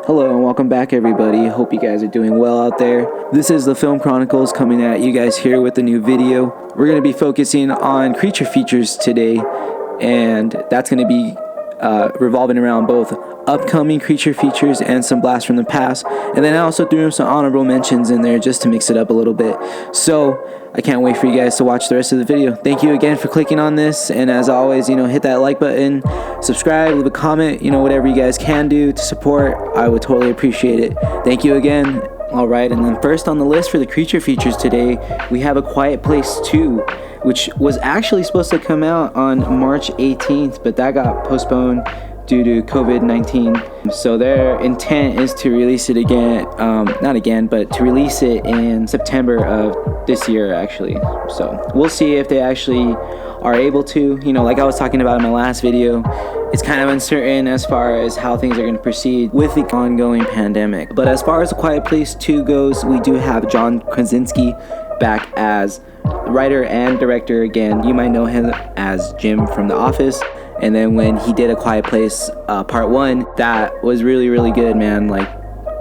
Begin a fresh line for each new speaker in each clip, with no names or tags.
Hello and welcome back, everybody. Hope you guys are doing well out there. This is the Film Chronicles coming at you guys here with a new video. We're going to be focusing on creature features today, and that's going to be revolving around both upcoming creature features and some blasts from the past. And then I also threw in some honorable mentions in there just to mix it up a little bit. So I can't wait for you guys to watch the rest of the video. Thank you again for clicking on this, and as always, hit that like button, subscribe, leave a comment, whatever you guys can do to support. I would totally appreciate it. Thank you again. Alright, and then first on the list for the creature features today, we have A Quiet Place 2, which was actually supposed to come out on March 18th, but that got postponed due to COVID-19. So their intent is to release it again, but to release it in September of this year, actually. So we'll see if they actually are able to. Like I was talking about in my last video, it's kind of uncertain as far as how things are going to proceed with the ongoing pandemic. But as far as A Quiet Place 2 goes, we do have John Krasinski back as writer and director again. You might know him as Jim from The Office. And then when he did A Quiet Place Part 1, that was really, really good, man. Like,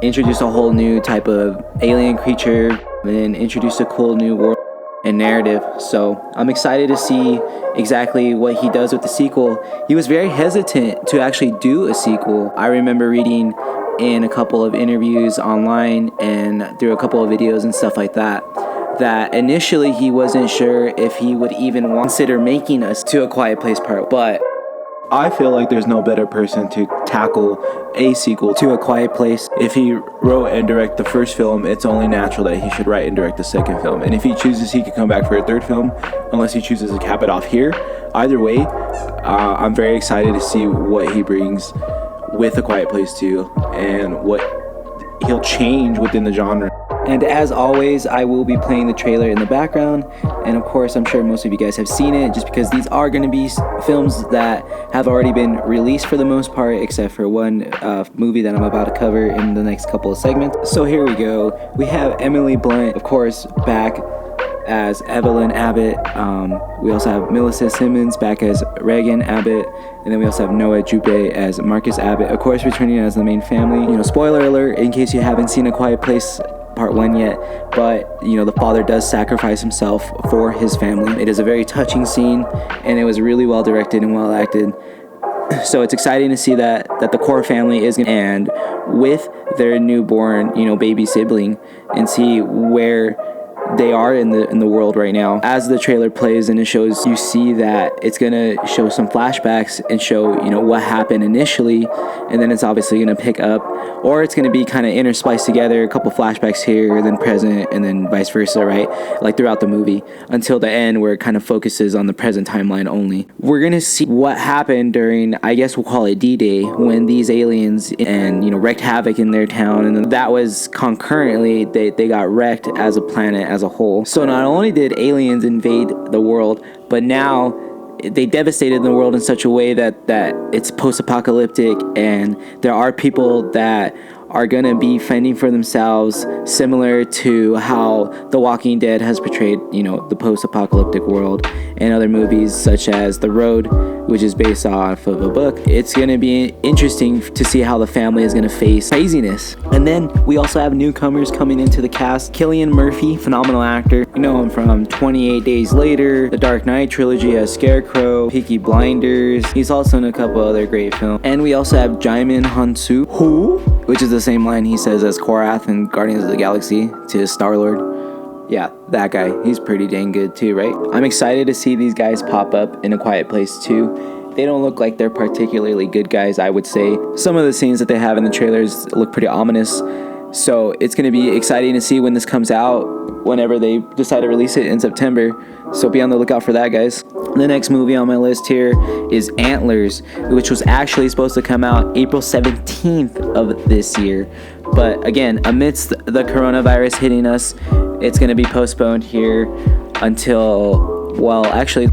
introduced a whole new type of alien creature, and then introduced a cool new world and narrative. So I'm excited to see exactly what he does with the sequel. He was very hesitant to actually do a sequel. I remember reading in a couple of interviews online and through a couple of videos and stuff like that, that initially he wasn't sure if he would even consider making us to A Quiet Place Part, but I feel like there's no better person to tackle a sequel to A Quiet Place. If he wrote and directed the first film, it's only natural that he should write and direct the second film. And if he chooses, he could come back for a third film, unless he chooses to cap it off here. Either way, I'm very excited to see what he brings with A Quiet Place 2 and what he'll change within the genre. And as always, I will be playing the trailer in the background, and of course I'm sure most of you guys have seen it, just because these are going to be films that have already been released for the most part, except for one movie that I'm about to cover in the next couple of segments. So here we go. We have Emily Blunt, of course, back as Evelyn Abbott. We also have Melissa Simmons back as Regan Abbott, and then we also have Noah Jupe as Marcus Abbott, of course returning as the main family. Spoiler alert in case you haven't seen A Quiet Place Part 1 yet, but the father does sacrifice himself for his family. It is a very touching scene, and it was really well directed and well acted. So it's exciting to see that the core family is and with their newborn baby sibling, and see where they are in the world right now. As the trailer plays and it shows, you see that it's gonna show some flashbacks and show what happened initially, and then it's obviously gonna pick up, or it's gonna be kind of interspliced together, a couple flashbacks here, then present, and then vice versa, right? Like throughout the movie until the end, where it kind of focuses on the present timeline only. We're gonna see what happened during, I guess we'll call it D-Day, when these aliens and wreaked havoc in their town, and then that was concurrently they got wrecked as a planet as a whole. So not only did aliens invade the world, but now they devastated the world in such a way that it's post-apocalyptic, and there are people that are gonna be fending for themselves, similar to how The Walking Dead has portrayed the post-apocalyptic world, and other movies such as The Road, which is based off of a book. It's gonna be interesting to see how the family is gonna face craziness. And then we also have newcomers coming into the cast. Cillian Murphy, phenomenal actor. You know him from 28 Days Later, The Dark Knight trilogy as Scarecrow, Peaky Blinders. He's also in a couple other great films. And we also have Jaimin Hansu, which is the same line he says as Korath in Guardians of the Galaxy to Star-Lord. Yeah, that guy. He's pretty dang good too, right? I'm excited to see these guys pop up in A Quiet Place 2. They don't look like they're particularly good guys, I would say. Some of the scenes that they have in the trailers look pretty ominous. So it's going to be exciting to see when this comes out, whenever they decide to release it in September. So be on the lookout for that, guys. The next movie on my list here is Antlers, which was actually supposed to come out April 17th of this year. But again, amidst the coronavirus hitting us, it's going to be postponed here until, well, actually,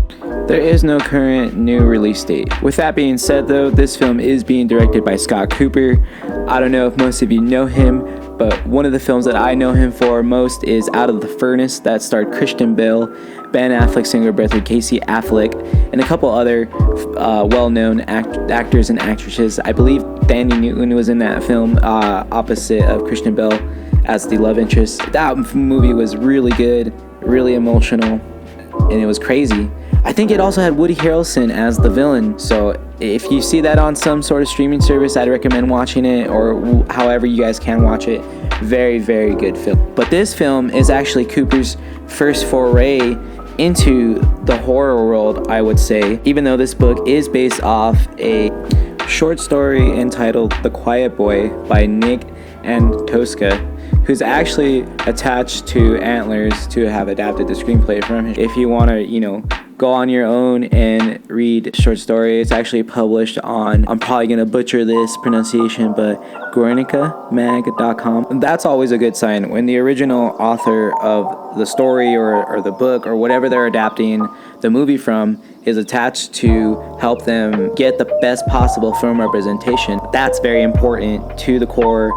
There is no current new release date. With that being said though, this film is being directed by Scott Cooper. I don't know if most of you know him, but one of the films that I know him for most is Out of the Furnace, that starred Christian Bale, Ben Affleck's younger brother Casey Affleck, and a couple other well-known actors and actresses. I believe Thandie Newton was in that film opposite of Christian Bale as the love interest. That movie was really good, really emotional, and it was crazy. I think it also had Woody Harrelson as the villain, so if you see that on some sort of streaming service, I'd recommend watching it, or however you guys can watch it. Very, very good film. But this film is actually Cooper's first foray into the horror world, I would say, even though this book is based off a short story entitled The Quiet Boy by Nick Antosca, who's actually attached to Antlers to have adapted the screenplay from him. If you want to, go on your own and read the short story, it's actually published on, I'm probably going to butcher this pronunciation, but guernicamag.com. That's always a good sign when the original author of the story or the book or whatever they're adapting the movie from is attached to help them get the best possible film representation. That's very important to the core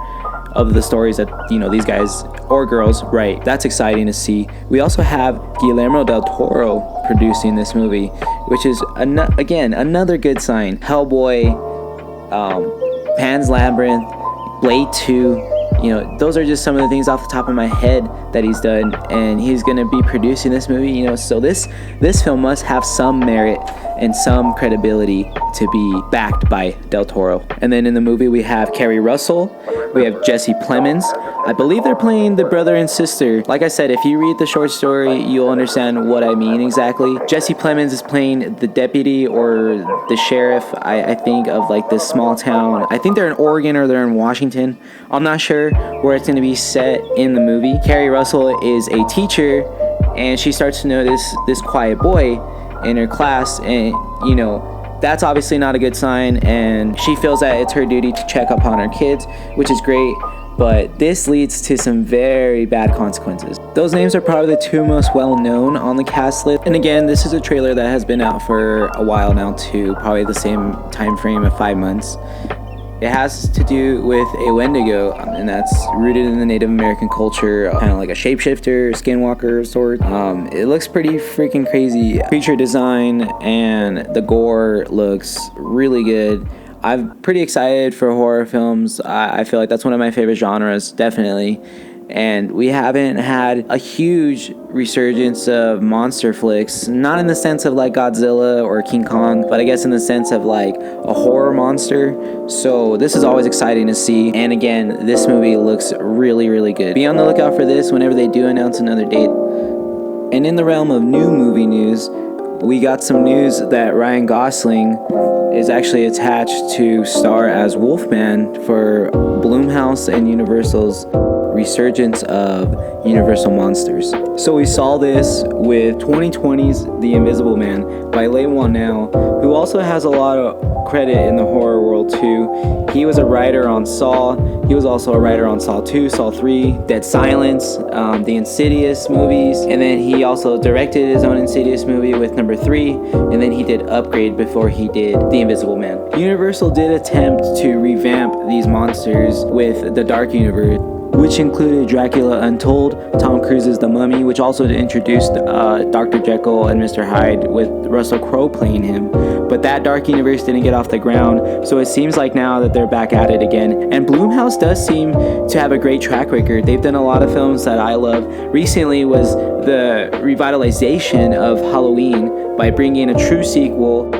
of the stories that these guys or girls write. That's exciting to see. We also have Guillermo del Toro producing this movie, which is again another good sign. Hellboy, Pan's Labyrinth, Blade 2, those are just some of the things off the top of my head that he's done, and he's going to be producing this movie, so this film must have some merit and some credibility to be backed by Del Toro. And then in the movie we have Kerry Russell, we have Jesse Plemons. I believe they're playing the brother and sister. Like I said, if you read the short story, you'll understand what I mean exactly. Jesse Plemons is playing the deputy or the sheriff, I think, of like this small town. I think they're in Oregon or they're in Washington. I'm not sure where it's going to be set in the movie. Kerry Russell is a teacher, and she starts to notice this quiet boy in her class, and that's obviously not a good sign, and she feels that it's her duty to check up on her kids, which is great, but this leads to some very bad consequences. Those names are probably the two most well known on the cast list, and again, this is a trailer that has been out for a while now too, probably the same time frame of 5 months. It has to do with a Wendigo, and that's rooted in the Native American culture, kind of like a shapeshifter, skinwalker of sorts. It looks pretty freaking crazy. Creature design and the gore looks really good. I'm pretty excited for horror films. I feel like that's one of my favorite genres, definitely. And we haven't had a huge resurgence of monster flicks, not in the sense of like Godzilla or King Kong, but I guess in the sense of like a horror monster. So this is always exciting to see, and again, this movie looks really, really good. Be on the lookout for this whenever they do announce another date. And in the realm of new movie news, we got some news that Ryan Gosling is actually attached to star as Wolfman for Blumhouse and Universal's resurgence of Universal Monsters. So we saw this with 2020's The Invisible Man by Leigh Whannell, who also has a lot of credit in the horror world too. He was a writer on Saw. He was also a writer on Saw 2, Saw 3, Dead Silence, the Insidious movies, and then he also directed his own Insidious movie with number 3, and then he did Upgrade before he did The Invisible Man. Universal did attempt to revamp these monsters with the Dark Universe, which included Dracula Untold, Tom Cruise's The Mummy, which also introduced Dr. Jekyll and Mr. Hyde with Russell Crowe playing him. But that dark universe didn't get off the ground, so it seems like now that they're back at it again. And Blumhouse does seem to have a great track record. They've done a lot of films that I love. Recently was the revitalization of Halloween by bringing a true sequel.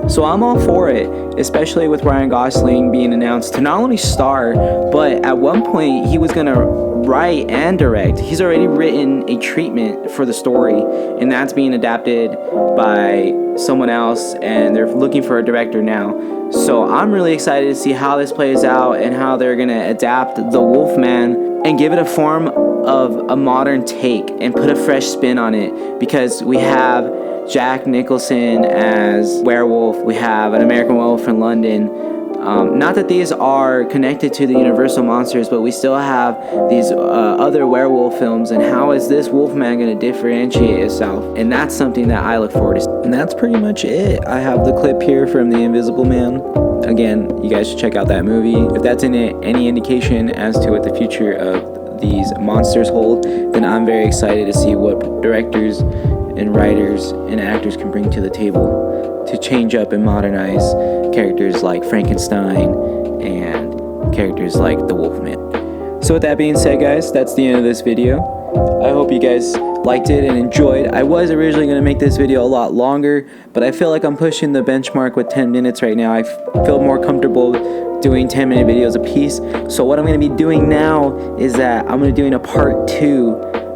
So I'm all for it, especially with Ryan Gosling being announced to not only star, but at one point he was going to write and direct. He's already written a treatment for the story, and that's being adapted by someone else, and they're looking for a director now. So I'm really excited to see how this plays out and how they're going to adapt the Wolfman and give it a form of a modern take and put a fresh spin on it, because we have Jack Nicholson as werewolf, we have An American Werewolf in London, Not that these are connected to the Universal monsters, but we still have these other werewolf films, and how is this Wolfman going to differentiate itself? And that's something that I look forward to. And that's pretty much it. I have the clip here from The Invisible Man. Again, you guys should check out that movie. If that's any indication as to what the future of these monsters hold, then I'm very excited to see what directors and writers and actors can bring to the table to change up and modernize characters like Frankenstein and characters like the Wolfman. So with that being said, guys, that's the end of this video. I hope you guys liked it and enjoyed. I was originally going to make this video a lot longer, but I feel like I'm pushing the benchmark with 10 minutes right now. I feel more comfortable doing 10-minute videos a piece. So what I'm going to be doing now is that I'm going to be doing a part 2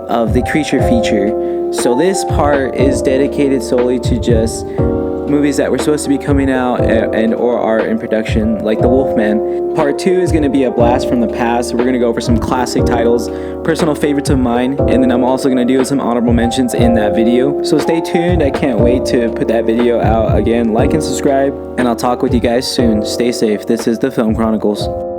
of the creature feature. So this part is dedicated solely to just movies that were supposed to be coming out and or are in production, like The Wolfman. Part 2 is going to be a blast from the past. We're going to go over some classic titles, personal favorites of mine, and then I'm also going to do some honorable mentions in that video. So stay tuned. I can't wait to put that video out. Again, like and subscribe, and I'll talk with you guys soon. Stay safe. This is the Film Chronicles.